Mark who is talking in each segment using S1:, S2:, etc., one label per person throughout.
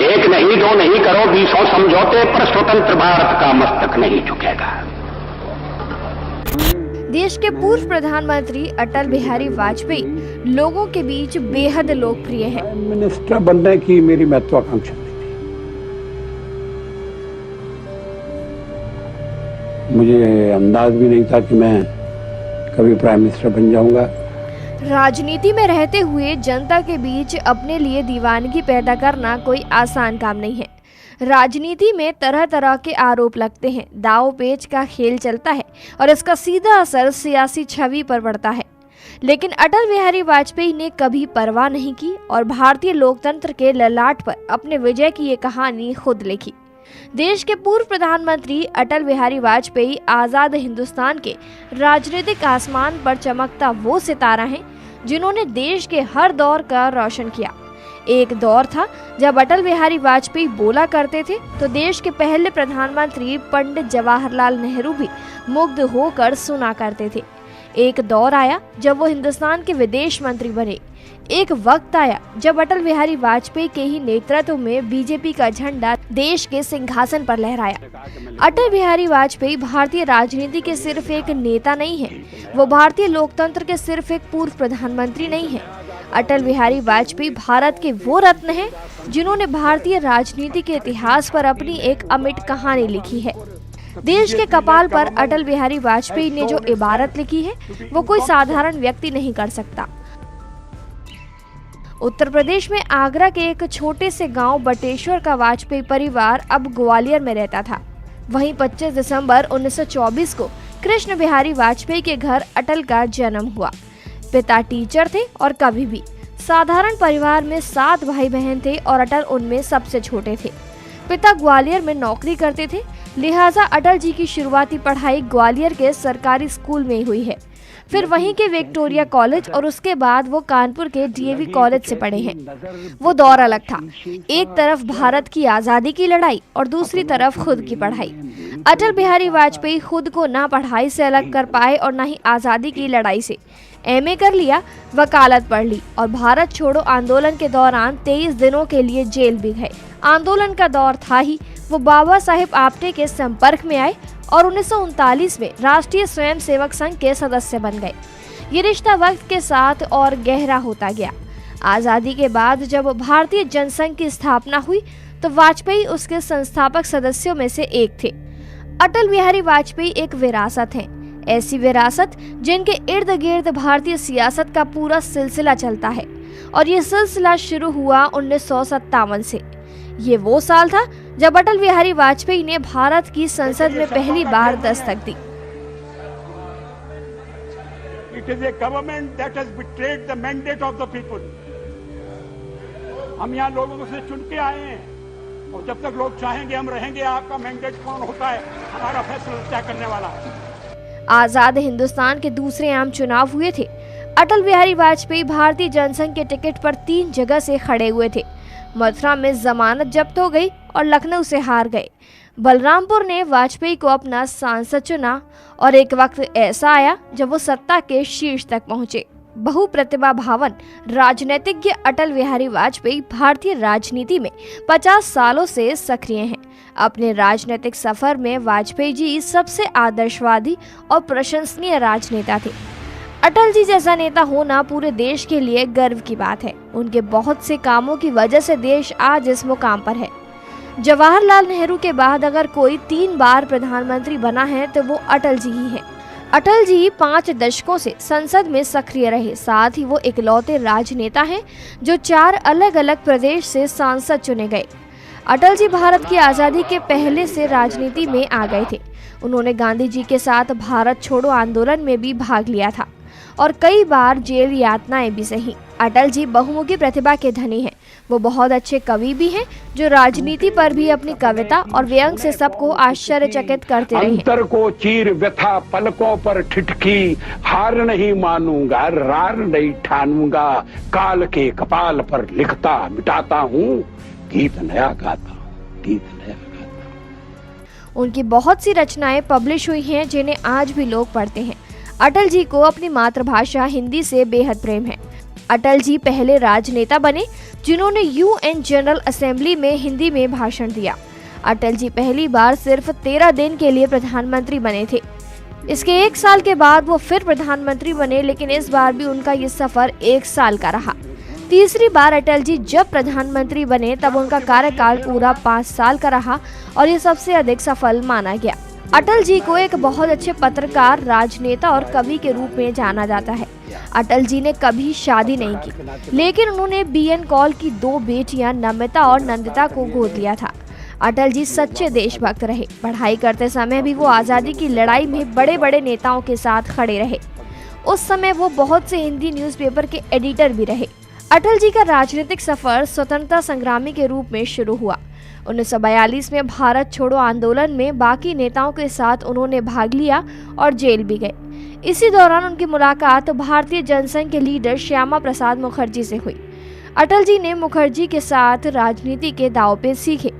S1: एक नहीं दो नहीं करो 20 समझौते पर स्वतंत्र भारत का मस्तक नहीं झुकेगा।
S2: देश के पूर्व प्रधानमंत्री अटल बिहारी वाजपेयी लोगों के बीच बेहद लोकप्रिय हैं।
S3: मिनिस्टर बनने की मेरी महत्वाकांक्षा नहीं थी। मुझे अंदाज भी नहीं था कि मैं कभी प्राइम मिनिस्टर बन जाऊंगा।
S2: राजनीति में रहते हुए जनता के बीच अपने लिए दीवानगी पैदा करना कोई आसान काम नहीं है। राजनीति में तरह तरह के आरोप लगते हैं, दाव पेच का खेल चलता है और इसका सीधा असर सियासी छवि पर पड़ता है। लेकिन अटल बिहारी वाजपेयी ने कभी परवाह नहीं की और भारतीय लोकतंत्र के ललाट पर अपने विजय की ये कहानी खुद लिखी। देश के पूर्व प्रधानमंत्री अटल बिहारी वाजपेयी आजाद हिंदुस्तान के राजनीतिक आसमान पर चमकता वो सितारा हैं जिन्होंने देश के हर दौर का रोशन किया। एक दौर था जब अटल बिहारी वाजपेयी बोला करते थे तो देश के पहले प्रधानमंत्री पंडित जवाहरलाल नेहरू भी मुग्ध होकर सुना करते थे। एक दौर आया जब वो हिंदुस्तान के विदेश मंत्री बने। एक वक्त आया जब अटल बिहारी वाजपेयी के ही नेतृत्व में बीजेपी का झंडा देश के सिंहासन पर लहराया। अटल बिहारी वाजपेयी भारतीय राजनीति के सिर्फ एक नेता नहीं है, वो भारतीय लोकतंत्र के सिर्फ एक पूर्व प्रधानमंत्री नहीं है। अटल बिहारी वाजपेयी भारत के वो रत्न हैं जिन्होंने भारतीय राजनीति के इतिहास पर अपनी एक अमिट कहानी लिखी है। देश के कपाल पर अटल बिहारी वाजपेयी ने जो इबारत लिखी है वो कोई साधारण व्यक्ति नहीं कर सकता। उत्तर प्रदेश में आगरा के एक छोटे से गांव बटेश्वर का वाजपेयी परिवार अब ग्वालियर में रहता था। वहीं 25 दिसंबर 1924 को कृष्ण बिहारी वाजपेयी के घर अटल का जन्म हुआ। पिता टीचर थे और कवि भी। साधारण परिवार में 7 भाई बहन थे और अटल उनमें सबसे छोटे थे। पिता ग्वालियर में नौकरी करते थे, लिहाजा अटल जी की शुरुआती पढ़ाई ग्वालियर के सरकारी स्कूल में हुई है। फिर वहीं के विक्टोरिया कॉलेज और उसके बाद वो कानपुर के डीएवी कॉलेज से पढ़े हैं। वो दौर अलग था, एक तरफ भारत की आज़ादी की लड़ाई और दूसरी तरफ खुद की पढ़ाई। अटल बिहारी वाजपेयी खुद को ना पढ़ाई से अलग कर पाए और ना ही आज़ादी की लड़ाई से। एमए कर लिया, वकालत पढ़ ली और भारत छोड़ो आंदोलन के दौरान 23 दिनों के लिए जेल भी गए। आंदोलन का दौर था ही, वो बाबा साहेब आप्टे के संपर्क में आए और 1939 में राष्ट्रीय स्वयंसेवक संघ के सदस्य बन गए। ये रिश्ता वक्त के साथ और गहरा होता गया। आज़ादी के बाद जब भारतीय जनसंघ की स्थापना हुई तो वाजपेयी उसके संस्थापक सदस्यों में से एक थे। अटल बिहारी वाजपेयी एक विरासत है, ऐसी विरासत जिनके इर्द गिर्द भारतीय सियासत का पूरा सिलसिला चलता है और ये सिलसिला शुरू हुआ 1957 से। ये वो साल था जब अटल बिहारी वाजपेयी ने भारत की संसद में पहली बार दस्तक दी।
S3: It is a government that has betrayed the mandate of the people. हम यहाँ लोगों से चुन के आए हैं और जब तक लोग चाहेंगे हम रहेंगे। आपका मैंडेट कौन होता है, हमारा फैसला तय करने वाला है।
S2: आजाद हिंदुस्तान के दूसरे आम चुनाव हुए थे। अटल बिहारी वाजपेयी भारतीय जनसंघ के टिकट पर 3 जगह से खड़े हुए थे। मथुरा में जमानत जब्त हो गई और लखनऊ से हार गए। बलरामपुर ने वाजपेयी को अपना सांसद चुना और एक वक्त ऐसा आया जब वो सत्ता के शीर्ष तक पहुंचे। बहुप्रतिभा भावन राजनीतिज्ञ अटल बिहारी वाजपेयी भारतीय राजनीति में 50 सालों से सक्रिय हैं। अपने राजनीतिक सफर में वाजपेयी जी सबसे आदर्शवादी और प्रशंसनीय राजनेता थे। अटल जी जैसा नेता होना पूरे देश के लिए गर्व की बात है। उनके बहुत से कामों की वजह से देश आज इस मुकाम पर है। जवाहरलाल नेहरू के बाद अगर कोई 3 बार प्रधानमंत्री बना है तो वो अटल जी ही हैं। अटल जी 5 दशकों से संसद में सक्रिय रहे, साथ ही वो इकलौते राजनेता हैं जो 4 अलग अलग प्रदेश से सांसद चुने गए। अटल जी भारत की आज़ादी के पहले से राजनीति में आ गए थे। उन्होंने गांधी जी के साथ भारत छोड़ो आंदोलन में भी भाग लिया था और कई बार जेल यातनाएं भी सही। अटल जी बहुमुखी प्रतिभा के धनी हैं। वो बहुत अच्छे कवि भी हैं जो राजनीति पर भी अपनी कविता और व्यंग से सबको आश्चर्यचकित करते रहे।
S3: अंतर को चीर व्यथा पलकों पर ठिठकी, हार नहीं मानूंगा रार नहीं ठानूंगा, काल के कपाल पर लिखता मिटाता हूँ, गीत नया गाता हूँ, गीत नया गाता हूँ।
S2: उनकी बहुत सी रचनाएं पब्लिश हुई हैं जिन्हें आज भी लोग पढ़ते हैं। अटल जी को अपनी मातृभाषा हिंदी से बेहद प्रेम है। अटल जी पहले राजनेता बने जिन्होंने यूएन जनरल असेंबली में हिंदी में भाषण दिया। अटल जी पहली बार सिर्फ 13 दिन के लिए प्रधानमंत्री बने थे। इसके 1 साल के बाद वो फिर प्रधानमंत्री बने, लेकिन इस बार भी उनका ये सफर 1 साल का रहा। तीसरी बार अटल जी जब प्रधानमंत्री बने तब उनका कार्यकाल पूरा 5 साल का रहा और ये सबसे अधिक सफल माना गया। अटल जी को एक बहुत अच्छे पत्रकार, राजनेता और कवि के रूप में जाना जाता है। अटल जी ने कभी शादी नहीं की, लेकिन उन्होंने बीएन कौल की 2 बेटियां नमिता और नंदिता को गोद लिया था। अटल जी सच्चे देशभक्त रहे। पढ़ाई करते समय भी वो आज़ादी की लड़ाई में बड़े बड़े नेताओं के साथ खड़े रहे। उस समय वो बहुत से हिंदी न्यूज़पेपर के एडिटर भी रहे। अटल जी का राजनीतिक सफर स्वतंत्रता संग्रामी के रूप में शुरू हुआ। 1942 में भारत छोड़ो आंदोलन में बाकी नेताओं के साथ उन्होंने भाग लिया और जेल भी गए। इसी दौरान उनकी मुलाकात भारतीय जनसंघ के लीडर श्यामा प्रसाद मुखर्जी से हुई। अटल जी ने मुखर्जी के साथ राजनीति के दांव पे सीखे।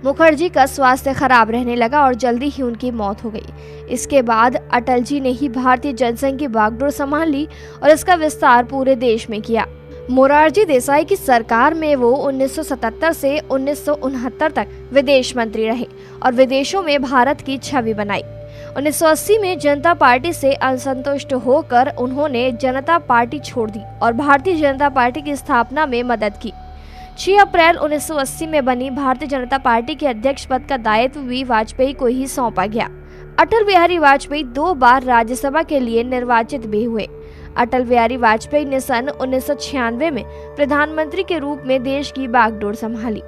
S2: मुखर्जी का स्वास्थ्य खराब रहने लगा और जल्दी ही उनकी मौत हो गई। इसके बाद अटल जी ने ही भारतीय जनसंघ की बागडोर संभाल ली और इसका विस्तार पूरे देश में किया। मोरारजी देसाई की सरकार में वो 1977 से 1969 तक विदेश मंत्री रहे और विदेशों में भारत की छवि बनाई। 1980 में जनता पार्टी से असंतुष्ट होकर उन्होंने जनता पार्टी छोड़ दी और भारतीय जनता पार्टी की स्थापना में मदद की। 6 अप्रैल 1980 में बनी भारतीय जनता पार्टी के अध्यक्ष पद का दायित्व भी वाजपेयी को ही सौंपा गया। अटल बिहारी वाजपेयी 2 बार राज्यसभा के लिए निर्वाचित भी हुए। अटल बिहारी वाजपेयी ने सन 1996 में प्रधानमंत्री के रूप में देश की बागडोर संभाली।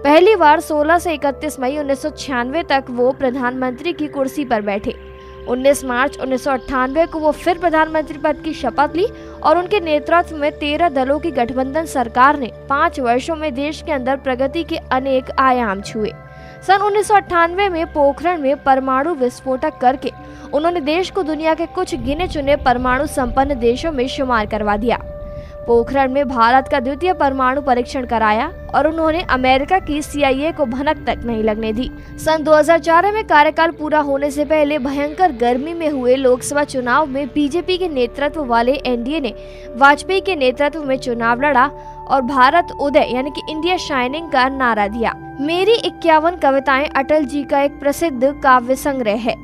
S2: पहली बार 16 से 31 मई 1996 तक वो प्रधानमंत्री की कुर्सी पर बैठे। 19 मार्च 1998 को वो फिर प्रधानमंत्री पद की शपथ ली और उनके नेतृत्व में 13 दलों की गठबंधन सरकार ने 5 वर्षों में देश के अंदर प्रगति के अनेक आयाम छुए। सन 1998 में पोखरण में परमाणु विस्फोटक करके उन्होंने देश को दुनिया के कुछ गिने चुने परमाणु संपन्न देशों में शुमार करवा दिया। पोखरण में भारत का द्वितीय परमाणु परीक्षण कराया और उन्होंने अमेरिका की CIA को भनक तक नहीं लगने दी। सन 2004 में कार्यकाल पूरा होने से पहले भयंकर गर्मी में हुए लोकसभा चुनाव में बीजेपी के नेतृत्व वाले NDA ने वाजपेयी के नेतृत्व में चुनाव लड़ा और भारत उदय यानी कि इंडिया शाइनिंग का नारा दिया। मेरी 51 कविताएं अटल जी का एक प्रसिद्ध काव्य संग्रह है।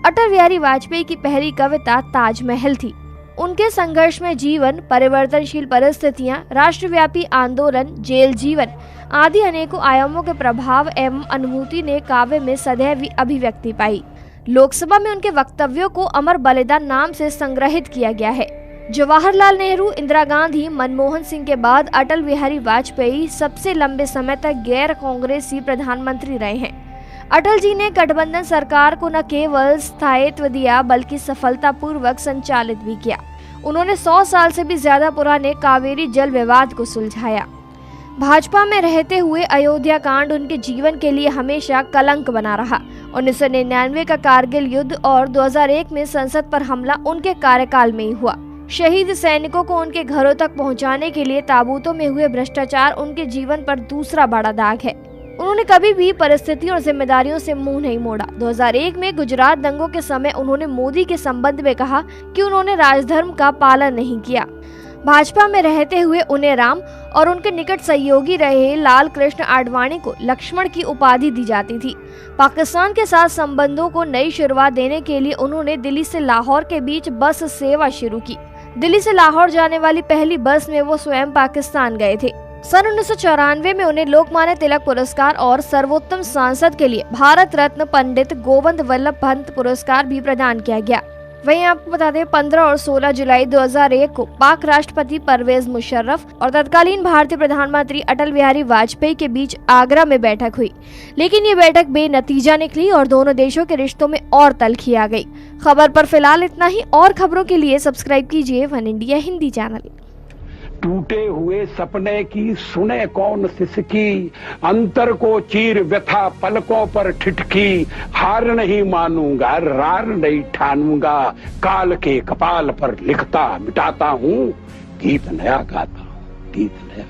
S2: अटल बिहारी वाजपेयी की पहली कविता ताजमहल थी। उनके संघर्ष में जीवन, परिवर्तनशील परिस्थितियां, राष्ट्रव्यापी आंदोलन, जेल जीवन आदि अनेकों आयामों के प्रभाव एवं अनुभूति ने काव्य में सदैव अभिव्यक्ति पाई। लोकसभा में उनके वक्तव्यों को अमर बलिदान नाम से संग्रहित किया गया है। जवाहरलाल नेहरू, इंदिरा गांधी, मनमोहन सिंह के बाद अटल बिहारी वाजपेयी सबसे लंबे समय तक गैर कांग्रेसी प्रधानमंत्री रहे हैं। अटल जी ने गठबंधन सरकार को न केवल स्थायित्व दिया बल्कि सफलतापूर्वक संचालित भी किया। उन्होंने 100 साल से भी ज्यादा पुराने कावेरी जल विवाद को सुलझाया। भाजपा में रहते हुए अयोध्या कांड उनके जीवन के लिए हमेशा कलंक बना रहा। 1999 का कारगिल युद्ध और 2001 में संसद पर हमला उनके कार्यकाल में ही हुआ। शहीद सैनिकों को उनके घरों तक पहुंचाने के लिए ताबूतों में हुए भ्रष्टाचार उनके जीवन पर दूसरा बड़ा दाग है। उन्होंने कभी भी परिस्थितियों और जिम्मेदारियों से मुंह नहीं मोड़ा। 2001 में गुजरात दंगों के समय उन्होंने मोदी के संबंध में कहा कि उन्होंने राजधर्म का पालन नहीं किया। भाजपा में रहते हुए उन्हें राम और उनके निकट सहयोगी रहे लाल कृष्ण आडवाणी को लक्ष्मण की उपाधि दी जाती थी। पाकिस्तान के साथ संबंधों को नई शुरुआत देने के लिए उन्होंने दिल्ली से लाहौर के बीच बस सेवा शुरू की। दिल्ली से लाहौर जाने वाली पहली बस में वो स्वयं पाकिस्तान गए थे। सन 1994 में उन्हें लोकमान्य तिलक पुरस्कार और सर्वोत्तम सांसद के लिए भारत रत्न पंडित गोविंद वल्लभ पंत पुरस्कार भी प्रदान किया गया। वहीं आपको बता दें 15 और 16 जुलाई 2001 को पाक राष्ट्रपति परवेज मुशर्रफ और तत्कालीन भारतीय प्रधानमंत्री अटल बिहारी वाजपेयी के बीच आगरा में बैठक हुई, लेकिन ये बैठक बेनतीजा निकली और दोनों देशों के रिश्तों में और तल्खी आ गई। खबर पर फिलहाल इतना ही। और खबरों के लिए सब्सक्राइब कीजिए वन इंडिया हिंदी चैनल।
S3: टूटे हुए सपने की सुने कौन सिसकी, अंतर को चीर व्यथा पलकों पर ठिठकी, हार नहीं मानूंगा रार नहीं ठानूंगा, काल के कपाल पर लिखता मिटाता हूँ, गीत नया गाता हूँ, गीत नया।